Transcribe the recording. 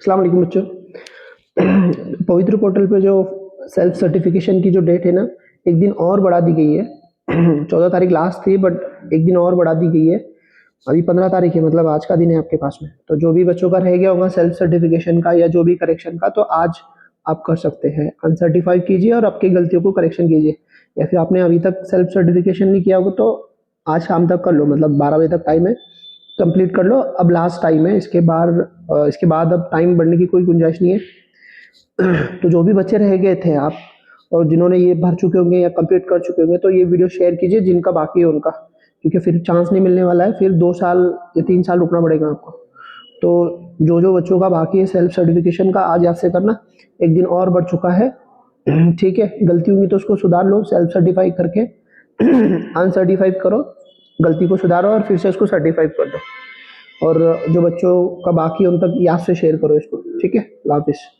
अस्सलाम वालेकुम बच्चों। पवित्र पोर्टल पे जो सेल्फ सर्टिफिकेशन की जो डेट है ना, एक दिन और बढ़ा दी गई है। 14 तारीख लास्ट थी, बट एक दिन और बढ़ा दी गई है। अभी 15 तारीख है, मतलब आज का दिन है आपके पास में। तो जो भी बच्चों का रह गया होगा सेल्फ सर्टिफिकेशन का या जो भी करेक्शन का, तो आज आप कर सकते हैं। अनसर्टिफाइड कीजिए और आपकी गलतियों को करेक्शन कीजिए। या फिर आपने अभी तक सेल्फ सर्टिफिकेशन नहीं किया होगा तो आज शाम तक कर लो, मतलब 12 बजे तक टाइम है, कंप्लीट कर लो। अब लास्ट टाइम है, इसके बाद अब टाइम बढ़ने की कोई गुंजाइश नहीं है। तो जो भी बच्चे रह गए थे आप, और जिन्होंने ये भर चुके होंगे या कंप्लीट कर चुके होंगे, तो ये वीडियो शेयर कीजिए जिनका बाकी है उनका, क्योंकि फिर चांस नहीं मिलने वाला है, फिर 2 साल या 3 साल रुकना पड़ेगा आपको। तो जो जो बच्चों का बाकी है सेल्फ सर्टिफिकेशन का, आज आपसे करना। एक दिन और बढ़ चुका है। ठीक है, गलती हुई तो उसको सुधार लो सेल्फ सर्टिफाई करके। अनसर्टिफाइड करो, गलती को सुधारो और फिर से उसको सर्टिफाइड कर दो। और जो बच्चों का बाकी है उन तक याद से शेयर करो इसको। ठीक है, अल्लाह हाफिज़।